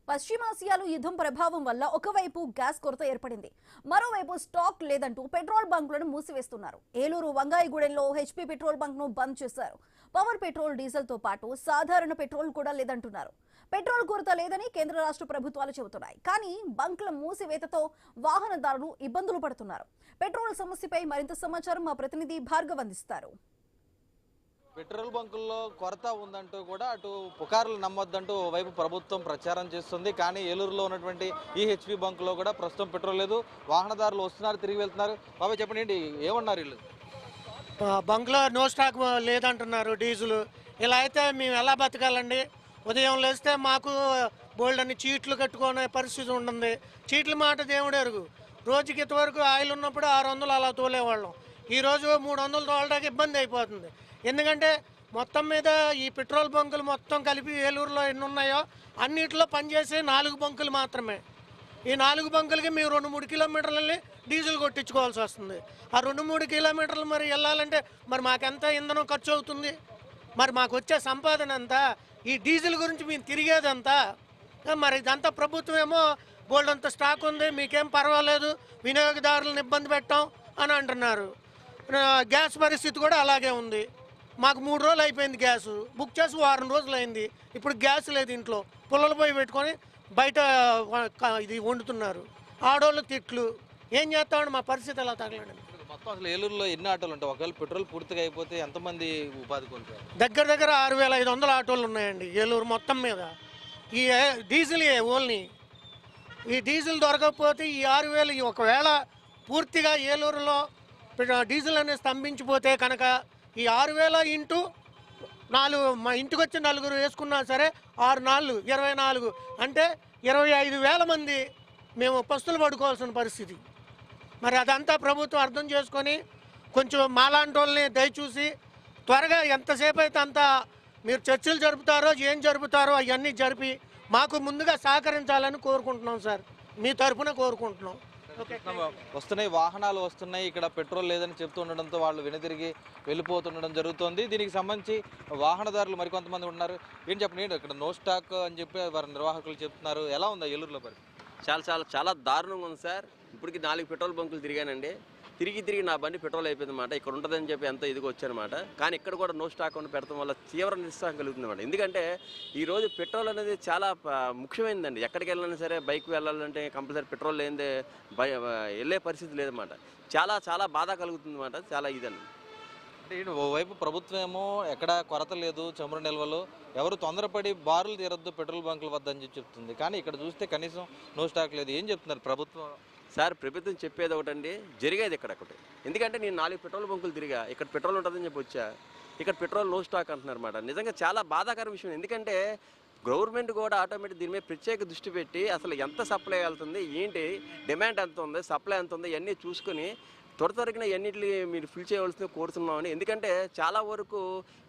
పశ్చిమాసియాలో యుద్ధం ప్రభావం వల్ల ఒకవైపు గ్యాస్ కొరత ఏర్పడింది. మరోవైపు స్టాక్ లేదంటూ పెట్రోల్ బంకులను మూసివేస్తున్నారు. ఏలూరు వంగాయగూడెంలో హెచ్పీ పెట్రోల్ బంక్ ను బంద్ చేశారు. పవర్ పెట్రోల్, డీజిల్ తో పాటు సాధారణ పెట్రోల్ కూడా లేదంటున్నారు. పెట్రోల్ కొరత లేదని కేంద్ర రాష్ట్ర ప్రభుత్వాలు చెబుతున్నాయి. కానీ బంకుల మూసివేతతో వాహనదారులు ఇబ్బందులు పడుతున్నారు. పెట్రోల్ సమస్యపై మరింత సమాచారం మా ప్రతినిధి భార్గవ్ అందిస్తారు. పెట్రోల్ బంకుల్లో కొరత ఉందంటూ కూడా అటు పుకార్లు నమ్మొద్దంటూ ఓవైపు ప్రభుత్వం ప్రచారం చేస్తుంది. కానీ ఏలూరులో ఉన్నటువంటి ఈ హెచ్పీ బంకులో కూడా ప్రస్తుతం పెట్రోల్ లేదు. వాహనదారులు వస్తున్నారు, తిరిగి వెళ్తున్నారు. బాబాయ్ చెప్పండి, ఏంటి ఏమన్నారు వీళ్ళు? బంక్లో నో స్టాక్ లేదంటున్నారు. డీజిల్ ఇలా అయితే మేము ఎలా బతకాలండి? ఉదయం లేస్తే మాకు బోల్డ్ అని చీట్లు కట్టుకునే పరిస్థితి ఉంటుంది. చీట్ల మాట దేవుడు ఎరుగు. రోజుకి ఇంతవరకు ఆయిల్ ఉన్నప్పుడు 600 అలా తోలేవాళ్ళం. ఈరోజు 300 తోలడానికి ఇబ్బంది అయిపోతుంది. ఎందుకంటే మొత్తం మీద ఈ పెట్రోల్ బంకులు మొత్తం కలిపి ఏలూరులో ఎన్ని ఉన్నాయో అన్నింటిలో పనిచేసే 4 బంకులు మాత్రమే. ఈ 4 బంకులకి మేము 2-3 కిలోమీటర్లు వెళ్ళి డీజిల్ కొట్టించుకోవాల్సి వస్తుంది. ఆ 2-3 కిలోమీటర్లు మరి వెళ్ళాలంటే మరి మాకెంత ఇంధనం ఖర్చు అవుతుంది? మరి మాకు వచ్చే సంపాదన అంతా, ఈ డీజిల్ గురించి మేము తిరిగేదంతా. మరి ఇదంతా ప్రభుత్వం ఏమో బోల్డ్ అంత స్టాక్ ఉంది, మీకేం పర్వాలేదు, వినియోగదారులను ఇబ్బంది పెట్టాం అని అంటున్నారు. గ్యాస్ పరిస్థితి కూడా అలాగే ఉంది. మాకు 3 రోజులు అయిపోయింది గ్యాస్ బుక్ చేసి, 1 రోజులు అయింది. ఇప్పుడు గ్యాస్ లేదు ఇంట్లో. పుల్లలు పోయి పెట్టుకొని బయట ఇది వండుతున్నారు. ఆడోళ్ళు తిట్లు. ఏం చేస్తామండి? మా పరిస్థితి ఎలా తగలండి. మొత్తం అసలు ఏలూరులో ఎన్ని ఆటోలు ఉంటాయి? ఒకవేళ పెట్రోల్ పూర్తిగా అయిపోతే ఎంతమంది ఉపాధి పొందుతారు? దగ్గర 6500 ఆటోలు ఉన్నాయండి ఏలూరు మొత్తం మీద. ఈ డీజిల్ ఓన్లీ ఈ డీజిల్ దొరకకపోతే ఈ 6000, ఒకవేళ పూర్తిగా ఏలూరులో డీజిల్ అనేది స్తంభించిపోతే కనుక ఈ 6000 ఇంటూ 4, మా ఇంటికి వచ్చి 4 వేసుకున్నా సరే 6 4 24, అంటే 25,000 మంది మేము పస్తులు పడుకోవాల్సిన పరిస్థితి. మరి అదంతా ప్రభుత్వం అర్థం చేసుకొని కొంచెం మాలాంటి వాళ్ళని దయచూసి త్వరగా ఎంతసేపు అయితే అంత మీరు చర్చలు జరుపుతారో ఏం జరుపుతారో అవన్నీ జరిపి మాకు ముందుగా సహకరించాలని కోరుకుంటున్నాం సార్. మీ తరఫున కోరుకుంటున్నాం. వస్తున్నాయి, వాహనాలు వస్తున్నాయి, ఇక్కడ పెట్రోల్ లేదని చెప్తూ ఉండడంతో వాళ్ళు వెనుతిరిగి వెళ్ళిపోతుండడం జరుగుతుంది. దీనికి సంబంధించి వాహనదారులు మరికొంతమంది ఉన్నారు. ఏం చెప్పండి, ఇక్కడ నో స్టాక్ అని చెప్పి వారి నిర్వాహకులు చెప్తున్నారు. ఎలా ఉందా ఏలూరులో పరిస్థితి? చాలా దారుణంగా ఉంది సార్. ఇప్పటికి 4 పెట్రోల్ బంకులు తిరిగానండి. తిరిగి నా బండి పెట్రోల్ అయిపోయింది అన్నమాట. ఇక్కడ ఉంటుందని చెప్పి ఎంత ఇదిగా వచ్చానమాట. కానీ ఇక్కడ కూడా నో స్టాక్ అని పెడతాం వల్ల తీవ్ర నిరుత్సాహం కలుగుతుంది అన్నమాట. ఎందుకంటే ఈరోజు పెట్రోల్ అనేది చాలా ముఖ్యమైనదండి. ఎక్కడికి వెళ్ళాలన్నా సరే, బైక్ వెళ్ళాలంటే కంపల్సరీ పెట్రోల్ లేనిదే వెళ్ళే పరిస్థితి లేదన్నమాట. చాలా బాధ కలుగుతుంది అన్నమాట. చాలా ఇదండి. అంటే ఓవైపు ప్రభుత్వం ఏమో ఎక్కడ కొరత లేదు, చమురు నిల్వలు, ఎవరు తొందరపడి బారులు తీరొద్దు పెట్రోల్ బంకుల వద్ద అని చెప్తుంది. కానీ ఇక్కడ చూస్తే కనీసం నో స్టాక్ లేదు. ఏం చెప్తున్నారు ప్రభుత్వం? సార్, ప్రభుత్వం చెప్పేది ఒకటండి, జరిగేది ఒకటి. ఎందుకంటే నేను 4 పెట్రోల్ బంకులు తిరిగా, ఇక్కడ పెట్రోల్ ఉంటుందని చెప్పి వచ్చా. ఇక్కడ పెట్రోల్ నో స్టాక్ అంటున్నారు అన్నమాట. నిజంగా చాలా బాధాకర విషయం. ఎందుకంటే గవర్నమెంట్ కూడా ఆటోమేటిక్ దీని మీద ప్రత్యేక దృష్టి పెట్టి అసలు ఎంత సప్లై వెళ్తుంది, ఏంటి డిమాండ్ ఎంత ఉంది, సప్లై ఎంత ఉంది, ఇవన్నీ చూసుకొని త్వరగా ఎన్నిటిని మీరు ఫిల్ చేయవలసింది కోరుతున్నామని. ఎందుకంటే చాలా వరకు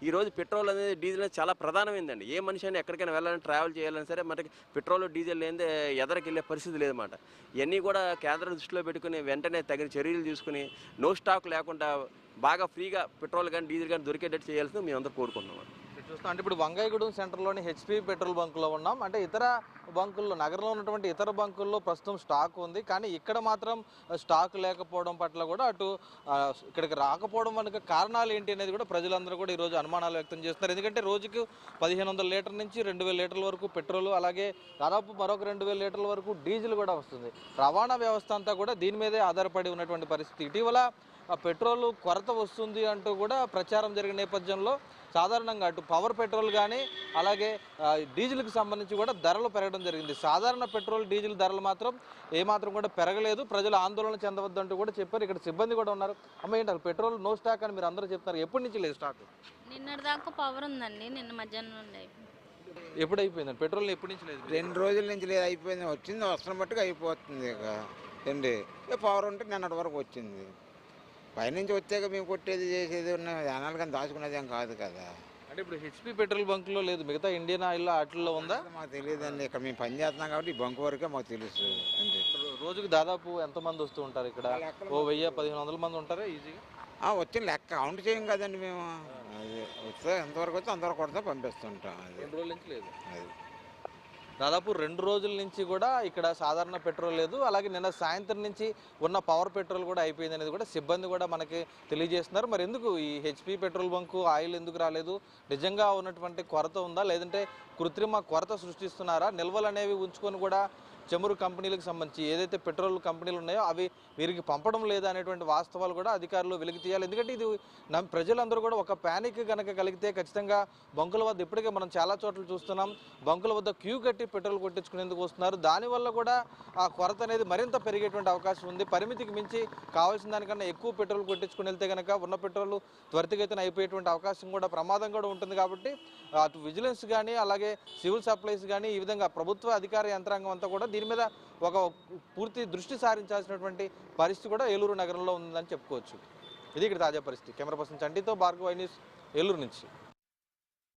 ఈరోజు పెట్రోల్ అనేది, డీజిల్ అనేది చాలా ప్రధానమైందండి. ఏ మనిషి అయినా ఎక్కడికైనా వెళ్ళాలని, ట్రావెల్ చేయాలని సరే మనకి పెట్రోల్, డీజిల్ లేనిదే ఎదరికి వెళ్ళే పరిస్థితి లేదన్నమాట. ఇవన్నీ కూడా కేంద్రం దృష్టిలో పెట్టుకుని వెంటనే తగిన చర్యలు తీసుకుని నో స్టాక్ లేకుండా బాగా ఫ్రీగా పెట్రోల్ కానీ డీజిల్ కానీ దొరికేటట్టు చేయాల్సింది మేము అందరూ కోరుకుంటున్నాం. చూస్తాం అంటే ఇప్పుడు వంగాయగూడెం సెంటర్లోని హెచ్పీ పెట్రోల్ బంకులో ఉన్నాం. అంటే ఇతర బంకుల్లో, నగరంలో ఉన్నటువంటి ఇతర బంకుల్లో ప్రస్తుతం స్టాక్ ఉంది. కానీ ఇక్కడ మాత్రం స్టాక్ లేకపోవడం పట్ల కూడా అటు ఇక్కడికి రాకపోవడం వల్ల కారణాలు ఏంటి అనేది కూడా ప్రజలందరూ కూడా ఈరోజు అనుమానాలు వ్యక్తం చేస్తున్నారు. ఎందుకంటే రోజుకు 1500 లీటర్ల నుంచి 2000 లీటర్ల వరకు పెట్రోల్, అలాగే దాదాపు మరొక 2000 లీటర్ల వరకు డీజిల్ కూడా వస్తుంది. రవాణా వ్యవస్థ అంతా కూడా దీని మీదే ఆధారపడి ఉన్నటువంటి పరిస్థితి. ఇటీవల పెట్రోల్ కొరత వస్తుంది అంటూ కూడా ప్రచారం జరిగిన నేపథ్యంలో సాధారణంగా అటు పవర్ పెట్రోల్ కానీ అలాగే డీజిల్కి సంబంధించి కూడా ధరలు పెరగడం జరిగింది. సాధారణ పెట్రోల్, డీజిల్ ధరలు మాత్రం ఏమాత్రం కూడా పెరగలేదు. ప్రజలు ఆందోళన చెందవద్దంటూ కూడా చెప్పారు. ఇక్కడ సిబ్బంది కూడా ఉన్నారు. అమ్మ, ఏంటారు పెట్రోల్ నో స్టాక్ అని మీరు అందరూ చెప్తున్నారు, ఎప్పటి నుంచి లేదు స్టాక్? నిన్నటి దాకా పవర్ ఉందండి, నిన్న మధ్యాహ్నం నుండి. ఎప్పుడు అయిపోయింది పెట్రోల్? ఎప్పటి నుంచి లేదు? 2 రోజుల నుంచి లేదు, అయిపోయింది. వచ్చింది వస్తున్న మట్టుకు అయిపోతుంది. ఇక అండి పవర్ ఉంటే నిన్నటి వరకు వచ్చింది. పైనుంచి వచ్చాక మేము కొట్టేది చేసేది ఉన్న జనాలు కానీ దాచుకునేది ఏం కాదు కదా. అంటే ఇప్పుడు హెచ్పీ పెట్రోల్ బంకులో లేదు, మిగతా ఇండియన్ ఆయిల్ వాటిల్లో ఉందా? మాకు తెలియదండి. ఇక్కడ మేము పని చేస్తున్నాం కాబట్టి ఈ బంకు వరకే మాకు తెలుసు. అంతే. రోజుకి దాదాపు ఎంతమంది వస్తూ ఉంటారు ఇక్కడ? 1000-1500 మంది ఉంటారా ఈజీగా? వచ్చిన లెక్క కౌంట్ చేయం కదండి మేము. అది వస్తే ఎంతవరకు వచ్చి అంతవరకు కొడితే పంపిస్తుంటాం. అది 2 రోజుల నుంచి లేదు. అది దాదాపు 2 రోజుల నుంచి కూడా ఇక్కడ సాధారణ పెట్రోల్ లేదు. అలాగే నిన్న సాయంత్రం నుంచి ఉన్న పవర్ పెట్రోల్ కూడా అయిపోయింది అనేది కూడా సిబ్బంది కూడా మనకి తెలియజేస్తున్నారు. మరి ఎందుకు ఈ హెచ్పి పెట్రోల్ బంకు ఆయిల్ ఎందుకు రాలేదు? నిజంగా ఉన్నటువంటి కొరత ఉందా, లేదంటే కృత్రిమ కొరత సృష్టిస్తున్నారా? నిల్వలు అనేవి ఉంచుకొని కూడా చమురు కంపెనీలకు సంబంధించి ఏదైతే పెట్రోల్ కంపెనీలు ఉన్నాయో అవి వీరికి పంపడం లేదా అనేటువంటి వాస్తవాలు కూడా అధికారులు వెలికి తీయాలి. ఎందుకంటే ఇది ప్రజలందరూ కూడా ఒక ప్యానిక్ కనుక కలిగితే ఖచ్చితంగా బంకుల వద్ద ఇప్పటికే మనం చాలా చోట్ల చూస్తున్నాం, బంకుల వద్ద క్యూ కట్టి పెట్రోల్ కొట్టించుకునేందుకు వస్తున్నారు. దానివల్ల కూడా ఆ కొరత అనేది మరింత పెరిగేటువంటి అవకాశం ఉంది. పరిమితికి మించి కావాల్సిన దానికన్నా ఎక్కువ పెట్రోల్ కొట్టించుకుని వెళ్తే కనుక ఉన్న పెట్రోల్ త్వరితగతిన అయిపోయేటువంటి అవకాశం కూడా ప్రమాదం కూడా ఉంటుంది. కాబట్టి అటు విజిలెన్స్ కానీ అలాగే సివిల్ సప్లైస్ కానీ ఈ విధంగా ప్రభుత్వ అధికార యంత్రాంగం అంతా కూడా దీని మీద ఒక పూర్తి దృష్టి సారించాల్సినటువంటి పరిస్థితి కూడా ఏలూరు నగరంలో ఉందని చెప్పుకోవచ్చు. ఇది ఇక్కడ తాజా పరిస్థితి. కెమెరా పర్సన్ చంటితో భార్గవ్, ఐ న్యూస్, ఏలూరు నుంచి.